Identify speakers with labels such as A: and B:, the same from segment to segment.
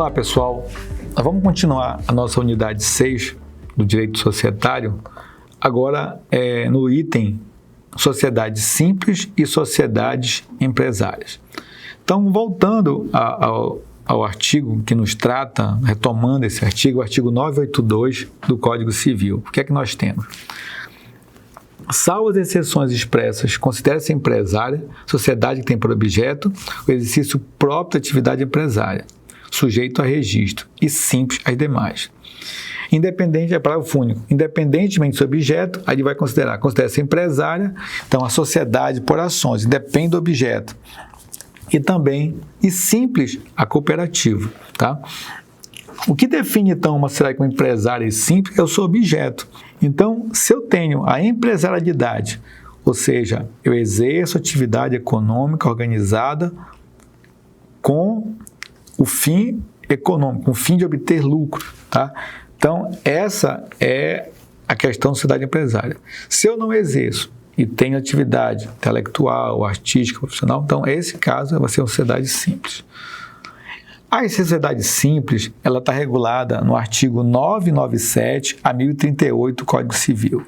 A: Olá pessoal, nós vamos continuar a nossa unidade 6 do direito societário, agora no item sociedades simples e sociedades empresárias. Então, voltando ao artigo que nos trata, retomando esse artigo, o artigo 982 do Código Civil, o que é que nós temos? Salvo as exceções expressas, considera-se empresária sociedade que tem por objeto o exercício próprio da atividade empresária, sujeito a registro, e simples as demais. Independente, é parágrafo único, independentemente do seu objeto, aí ele vai considera-se empresária, então a sociedade por ações, independe do objeto. E simples a cooperativa, tá? O que define, então, uma sociedade como empresária e simples é o seu objeto. Então, se eu tenho a empresarialidade, ou seja, eu exerço atividade econômica organizada com o fim econômico, com o fim de obter lucro, tá? Então, essa é a questão da sociedade empresária. Se eu não exerço e tenho atividade intelectual, artística, profissional, então, esse caso vai ser uma sociedade simples. A sociedade simples, ela está regulada no artigo 997 a 1038 do Código Civil.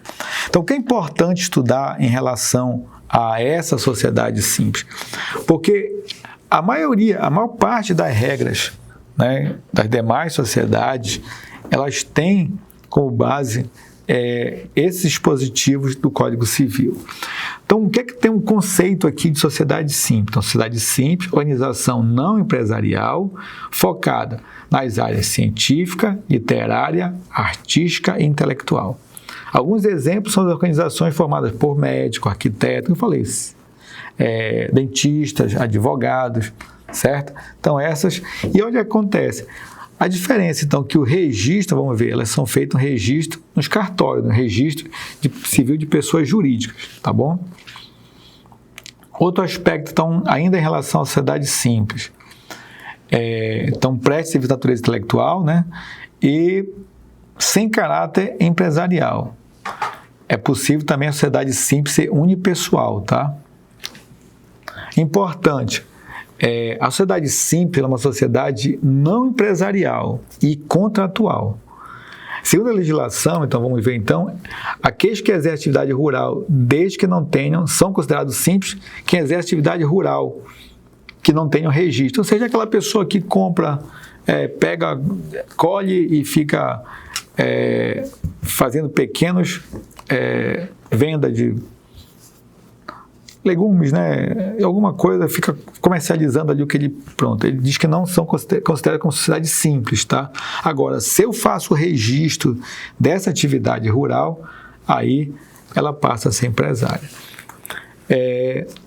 A: Então, o que é importante estudar em relação a essa sociedade simples? Porque a maior parte das regras, né, das demais sociedades, elas têm como base esses dispositivos do Código Civil. Então, o que é que tem um conceito aqui de sociedade simples? Então, sociedade simples, organização não empresarial, focada nas áreas científica, literária, artística e intelectual. Alguns exemplos são as organizações formadas por médicos, arquitetos, eu falei isso, dentistas, advogados, certo? Então, essas... E onde acontece? A diferença, então, que o registro, vamos ver, elas são feitas um registro nos cartórios, no registro civil de pessoas jurídicas, tá bom? Outro aspecto, então, ainda em relação à sociedade simples. Então, preste serviço de natureza intelectual, né? E sem caráter empresarial. É possível também a sociedade simples ser unipessoal, tá? Importante. A sociedade simples é uma sociedade não empresarial e contratual. Segundo a legislação, então vamos ver então, aqueles que exercem atividade rural, desde que não tenham, são considerados simples quem exerce atividade rural, que não tenham registro. Ou seja, aquela pessoa que compra, pega, colhe e fica fazendo pequenos venda de legumes, né? Alguma coisa, fica comercializando ali o que ele... Pronto, ele diz que não são considerados como sociedade simples, tá? Agora, se eu faço o registro dessa atividade rural, aí ela passa a ser empresária.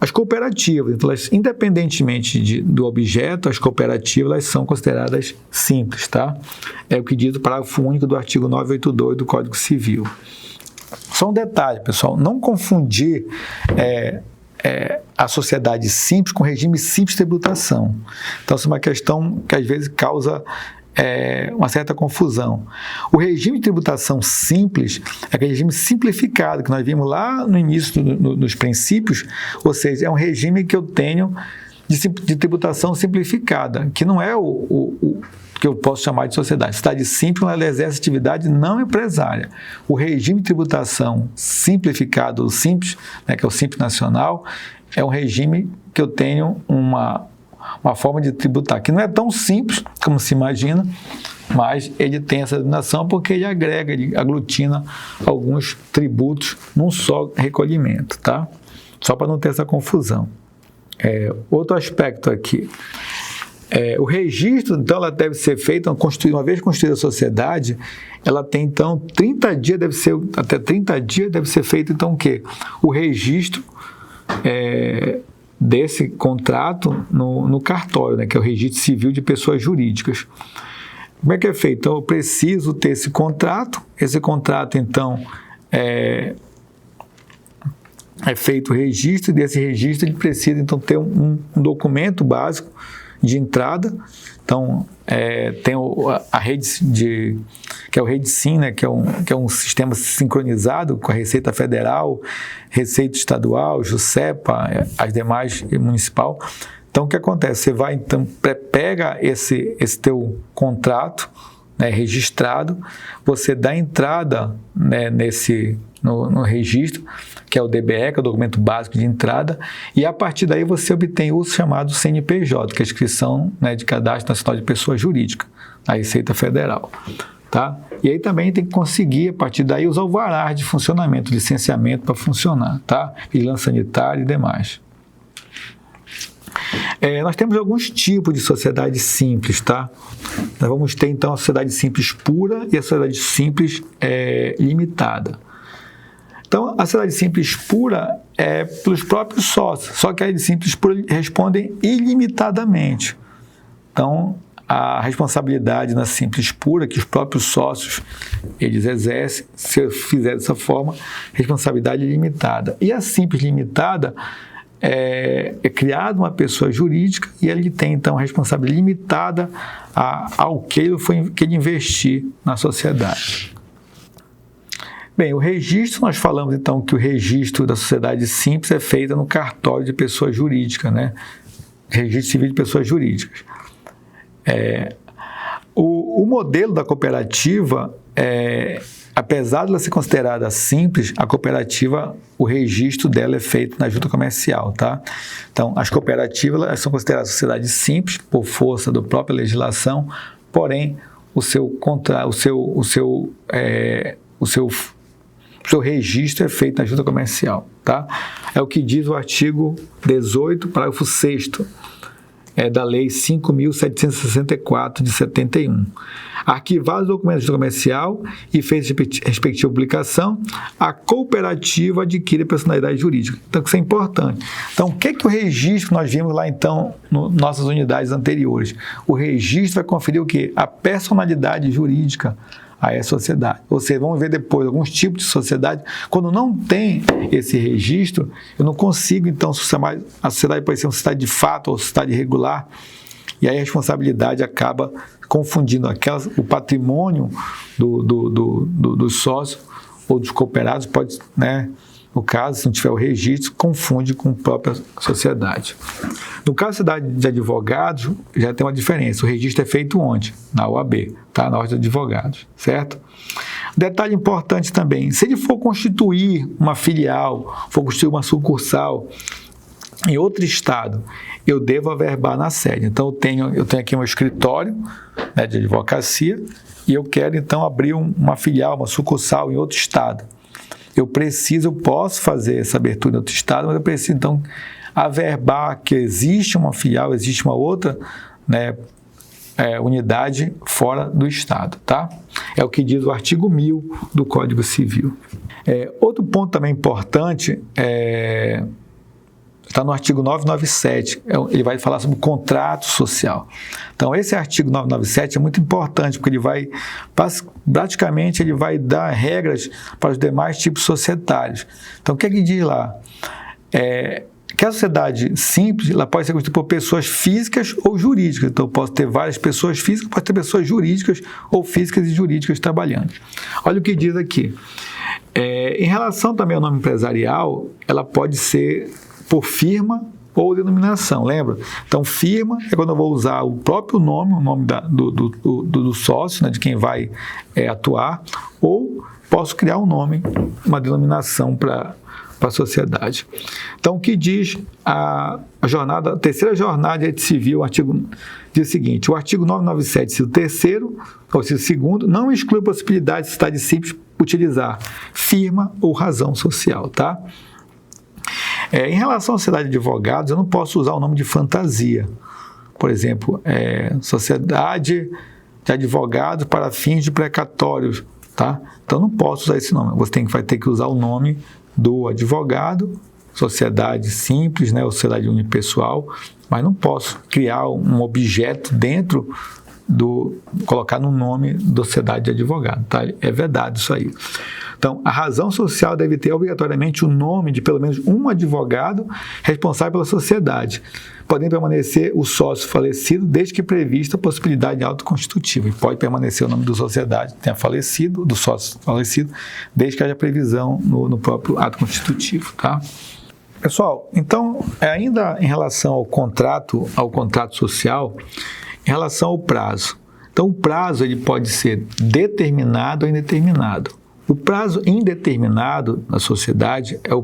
A: As cooperativas, então, elas, independentemente do objeto, as cooperativas elas são consideradas simples, tá? É o que diz o parágrafo único do artigo 982 do Código Civil. Só um detalhe, pessoal, não confundir a sociedade simples com o regime simples de tributação. Então, essa é uma questão que às vezes causa uma certa confusão. O regime de tributação simples é aquele regime simplificado que nós vimos lá no início, nos princípios, ou seja, é um regime que eu tenho de tributação simplificada, que não é o que eu posso chamar de sociedade. Sociedade simples, ela exerce atividade não empresária. O regime de tributação simplificado, o simples, né, que é o Simples Nacional, é um regime que eu tenho uma forma de tributar, que não é tão simples como se imagina, mas ele tem essa denominação porque ele agrega, ele aglutina alguns tributos num só recolhimento, tá? Só para não ter essa confusão. Outro aspecto aqui. O registro, então, ela deve ser feita, uma vez constituída a sociedade, ela tem, então, 30 dias, até 30 dias deve ser feito, então, o quê? O registro desse contrato no cartório, né, que é o registro civil de pessoas jurídicas. Como é que é feito? Então, eu preciso ter esse contrato, então, é feito o registro, e desse registro ele precisa, então, ter um documento básico de entrada. Então, tem a rede que é o REDSIM, né, que é um sistema sincronizado com a Receita Federal, Receita Estadual, JUSEPA, as demais municipal. Então, o que acontece? Você vai, então, pega esse teu contrato, né, registrado, você dá entrada, né, no registro, que é o DBE, que é o documento básico de entrada, e a partir daí você obtém o chamado CNPJ, que é a inscrição, né, de cadastro nacional de pessoa jurídica, na Receita Federal. Tá? E aí também tem que conseguir, a partir daí, os alvarás de funcionamento, licenciamento para funcionar, tá? Vigilância sanitária e demais. Nós temos alguns tipos de sociedade simples, tá? Nós vamos ter, então, a sociedade simples pura e a sociedade simples limitada. Então, a sociedade simples pura é pelos próprios sócios, só que a sociedade simples pura respondem ilimitadamente. Então, a responsabilidade na simples pura, que os próprios sócios eles exercem, se eu fizer dessa forma, responsabilidade ilimitada. E a simples limitada é criada uma pessoa jurídica e ele tem, então, a responsabilidade limitada ao que ele investir na sociedade. Bem, o registro, nós falamos, então, que o registro da sociedade simples é feito no cartório de pessoa jurídica, né? Registro civil de pessoas jurídicas. O modelo da cooperativa, apesar de ela ser considerada simples, a cooperativa, o registro dela é feito na junta comercial, tá? Então, as cooperativas elas são consideradas sociedades simples por força da própria legislação, porém, o seu registro é feito na junta comercial, tá? É o que diz o artigo 18, parágrafo 6º, da Lei 5.764, de 71. Arquivados os documentos da junta comercial e fez respectiva publicação, a cooperativa adquire a personalidade jurídica. Então, isso é importante. Então, o que é o registro que nós vimos lá, então, nas nossas unidades anteriores? O registro vai conferir o quê? A personalidade jurídica a essa sociedade. Ou seja, vamos ver depois alguns tipos de sociedade. Quando não tem esse registro, eu não consigo, então, chamar a sociedade pode ser uma sociedade de fato ou sociedade irregular, e aí a responsabilidade acaba confundindo o patrimônio do sócio ou dos cooperados, pode, né, no caso, se não tiver o registro, confunde com a própria sociedade. No caso da sociedade de advogados, já tem uma diferença. O registro é feito onde? Na OAB, tá? Na Ordem de Advogados, certo? Detalhe importante também, se ele for constituir uma filial, for constituir uma sucursal em outro estado, eu devo averbar na sede. Então, eu tenho aqui um escritório, né, de advocacia e eu quero, então, abrir uma filial, uma sucursal em outro estado. Eu posso fazer essa abertura em outro estado, mas eu preciso, então, averbar que existe uma filial, existe uma outra, né, unidade fora do estado, tá? É o que diz o artigo 1000 do Código Civil. Outro ponto também importante está no artigo 997, ele vai falar sobre o contrato social. Então, esse artigo 997 é muito importante, porque praticamente ele vai dar regras para os demais tipos societários. Então, o que é que diz lá? Que a sociedade simples ela pode ser constituída por pessoas físicas ou jurídicas. Então, eu posso ter várias pessoas físicas, posso ter pessoas jurídicas ou físicas e jurídicas trabalhando. Olha o que diz aqui. Em relação também ao nome empresarial, ela pode ser por firma ou denominação, lembra? Então, firma é quando eu vou usar o próprio nome, o nome do sócio, né, de quem vai atuar, ou posso criar um nome, uma denominação para a sociedade. Então, o que diz a terceira jornada de direito civil, diz o seguinte: o artigo 997, inciso terceiro, ou inciso segundo, não exclui a possibilidade de sociedade simples utilizar firma ou razão social, tá? Em relação à sociedade de advogados, eu não posso usar o nome de fantasia. Por exemplo, sociedade de advogados para fins de precatórios, tá? Então, não posso usar esse nome. Você vai ter que usar o nome do advogado, sociedade simples, né, ou sociedade unipessoal, mas não posso criar um objeto dentro colocar no nome da sociedade de advogado, tá? É verdade isso aí. Então, a razão social deve ter obrigatoriamente o nome de pelo menos um advogado responsável pela sociedade, podendo permanecer o sócio falecido desde que prevista a possibilidade de ato constitutivo. E pode permanecer o nome da sociedade que tenha falecido, do sócio falecido, desde que haja previsão no próprio ato constitutivo, tá? Pessoal, então, ainda em relação ao contrato social, em relação ao prazo. Então, o prazo ele pode ser determinado ou indeterminado. O prazo indeterminado na sociedade é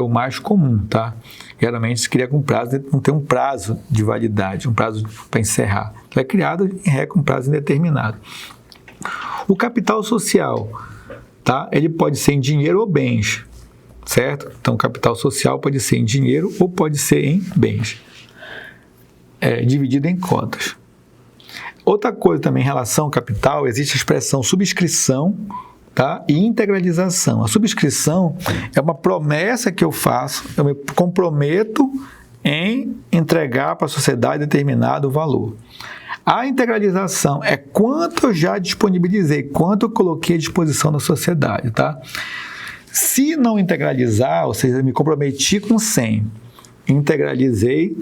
A: o mais comum, tá? Geralmente se cria com prazo, não tem um prazo de validade, um prazo para encerrar. É criado em regra com prazo indeterminado. O capital social, tá? Ele pode ser em dinheiro ou bens, certo? Então, o capital social pode ser em dinheiro ou pode ser em bens, dividido em cotas. Outra coisa também em relação ao capital, existe a expressão subscrição, tá? E integralização. A subscrição é uma promessa que eu faço, eu me comprometo em entregar para a sociedade determinado valor. A integralização é quanto eu já disponibilizei, quanto eu coloquei à disposição da sociedade, tá? Se não integralizar, ou seja, eu me comprometi com 100, integralizei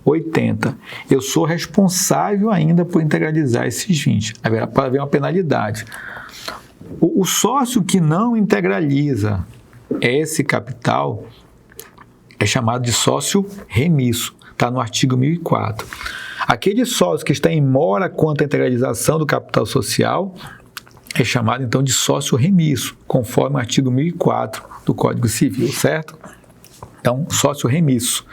A: 80. Eu sou responsável ainda por integralizar esses 20. Pode haver uma penalidade. O sócio que não integraliza esse capital é chamado de sócio remisso, está no artigo 1004. Aquele sócio que está em mora quanto à integralização do capital social é chamado então de sócio remisso, conforme o artigo 1004 do Código Civil, certo? Então, sócio remisso.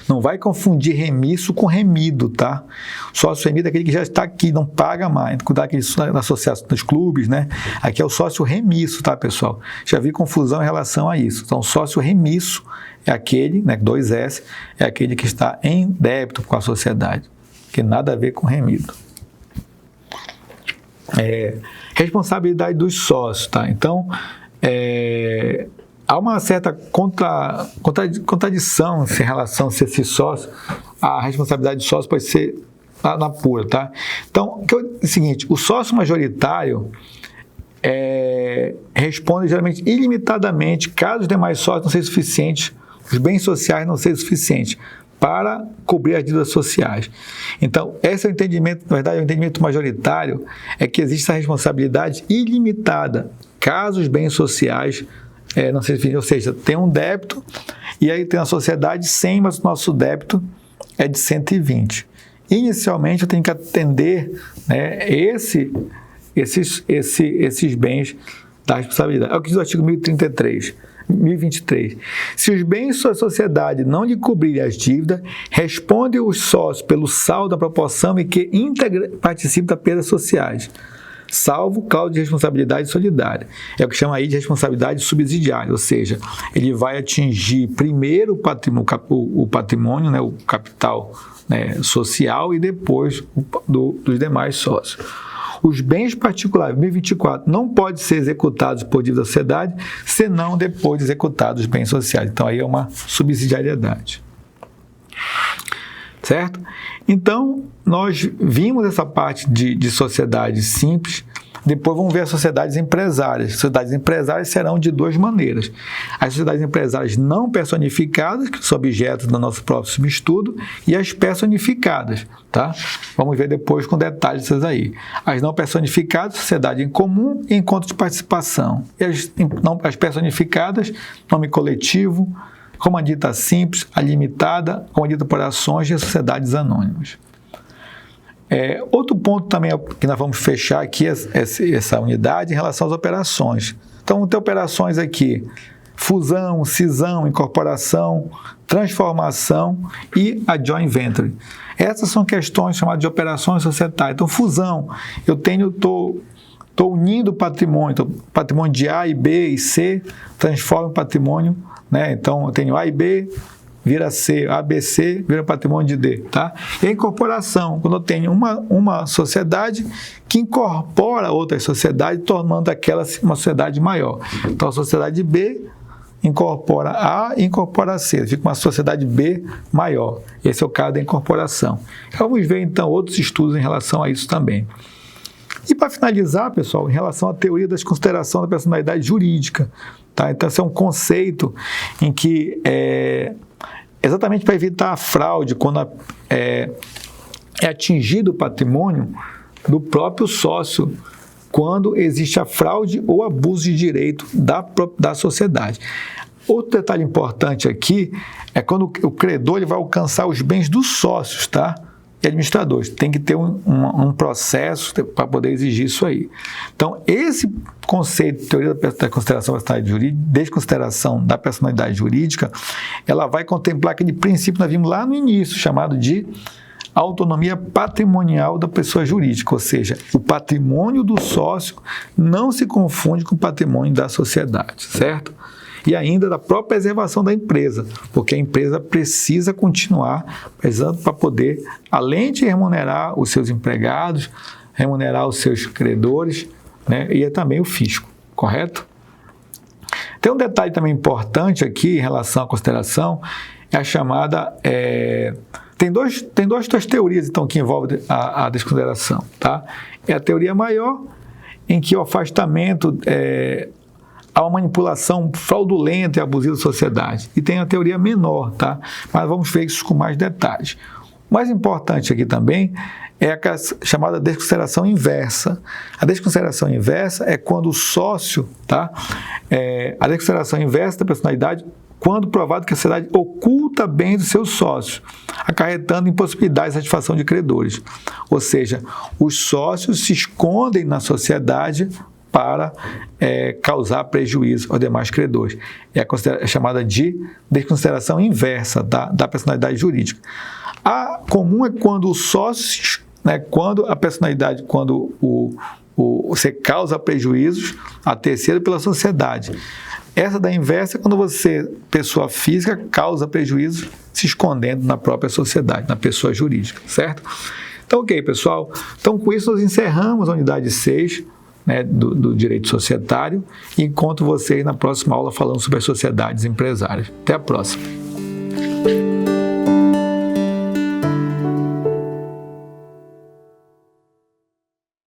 A: Não vai confundir remisso com remido, tá? Sócio remido é aquele que já está aqui, não paga mais. Cuidar aquele na associação dos clubes, né? Aqui é o sócio remisso, tá, pessoal? Já vi confusão em relação a isso. Então, sócio remisso é aquele, né, 2S, é aquele que está em débito com a sociedade, que nada a ver com remido. Responsabilidade dos sócios, tá? Então, há uma certa contradição em relação a se esse sócio, a responsabilidade do sócio pode ser na pura, tá? Então, é o seguinte, o sócio majoritário responde geralmente ilimitadamente, caso os demais sócios não sejam suficientes, os bens sociais não sejam suficientes para cobrir as dívidas sociais. Então, esse é o entendimento, na verdade, o entendimento majoritário é que existe essa responsabilidade ilimitada, caso os bens sociais não sei se, ou seja, tem um débito e aí tem a sociedade 100, mas o nosso débito é de 120. Inicialmente eu tenho que atender, né, esses bens da responsabilidade. É o que diz o artigo 1023. Se os bens da sociedade não lhe cobrirem as dívidas, responde os sócios pelo saldo da proporção em que participam das perdas sociais, salvo cláusula de responsabilidade solidária. É o que chama aí de responsabilidade subsidiária, ou seja, ele vai atingir primeiro o patrimônio, né, o capital, né, social e depois dos demais sócios. Os bens particulares, 1024, não podem ser executados por dívida da sociedade, senão depois de executados os bens sociais. Então, aí é uma subsidiariedade. Certo? Então, nós vimos essa parte de sociedades simples, depois vamos ver as sociedades empresárias. As sociedades empresárias serão de duas maneiras. As sociedades empresárias não personificadas, que são objeto do nosso próximo estudo, e as personificadas, tá? Vamos ver depois com detalhes essas aí. As não personificadas, sociedade em comum e encontro de participação. E as personificadas, nome coletivo, comandita simples, a limitada, comandita por ações e as sociedades anônimas. Outro ponto também que nós vamos fechar aqui essa unidade em relação às operações. Então, vamos ter operações aqui, fusão, cisão, incorporação, transformação e a joint venture. Essas são questões chamadas de operações societárias. Então, fusão, eu estou unindo o patrimônio de A e B e C, transformo o patrimônio, né? Então, eu tenho A e B, vira C, ABC, vira patrimônio de D, tá? E a incorporação, quando eu tenho uma sociedade que incorpora outras sociedades, tornando aquela uma sociedade maior. Então, a sociedade B incorpora A e incorpora C, fica uma sociedade B maior. Esse é o caso da incorporação. Vamos ver, então, outros estudos em relação a isso também. E para finalizar, pessoal, em relação à teoria das considerações da personalidade jurídica, tá? Então, esse é um conceito em que exatamente para evitar a fraude, quando é atingido o patrimônio do próprio sócio, quando existe a fraude ou abuso de direito da sociedade. Outro detalhe importante aqui é quando o credor ele vai alcançar os bens dos sócios, tá? E administradores. Tem que ter um processo para poder exigir isso aí. Então, esse conceito de teoria da desconsideração da personalidade jurídica, ela vai contemplar aquele princípio que nós vimos lá no início, chamado de autonomia patrimonial da pessoa jurídica, ou seja, o patrimônio do sócio não se confunde com o patrimônio da sociedade, certo? E ainda da própria preservação da empresa, porque a empresa precisa continuar precisando para poder, além de remunerar os seus empregados, remunerar os seus credores, né, e também o fisco, correto? Tem um detalhe também importante aqui em relação à consideração, é a chamada... Tem duas teorias, então, que envolvem a desconsideração, tá? É a teoria maior, em que o afastamento há uma manipulação fraudulenta e abusiva da sociedade. E tem a teoria menor, tá? Mas vamos ver isso com mais detalhes. O mais importante aqui também é a chamada desconsideração inversa. A desconsideração inversa é quando o sócio, tá? A desconsideração inversa da personalidade quando provado que a sociedade oculta bens dos seus sócios, acarretando impossibilidade de satisfação de credores. Ou seja, os sócios se escondem na sociedade para causar prejuízo aos demais credores. É chamada de desconsideração inversa da personalidade jurídica. A comum é quando o sócio, né, quando a personalidade, quando você causa prejuízos a terceiro pela sociedade. Essa da inversa é quando você, pessoa física, causa prejuízo se escondendo na própria sociedade, na pessoa jurídica, certo? Então, ok, pessoal. Então, com isso, nós encerramos a unidade 6, né, do direito societário, e encontro vocês na próxima aula falando sobre as sociedades empresárias. Até a próxima.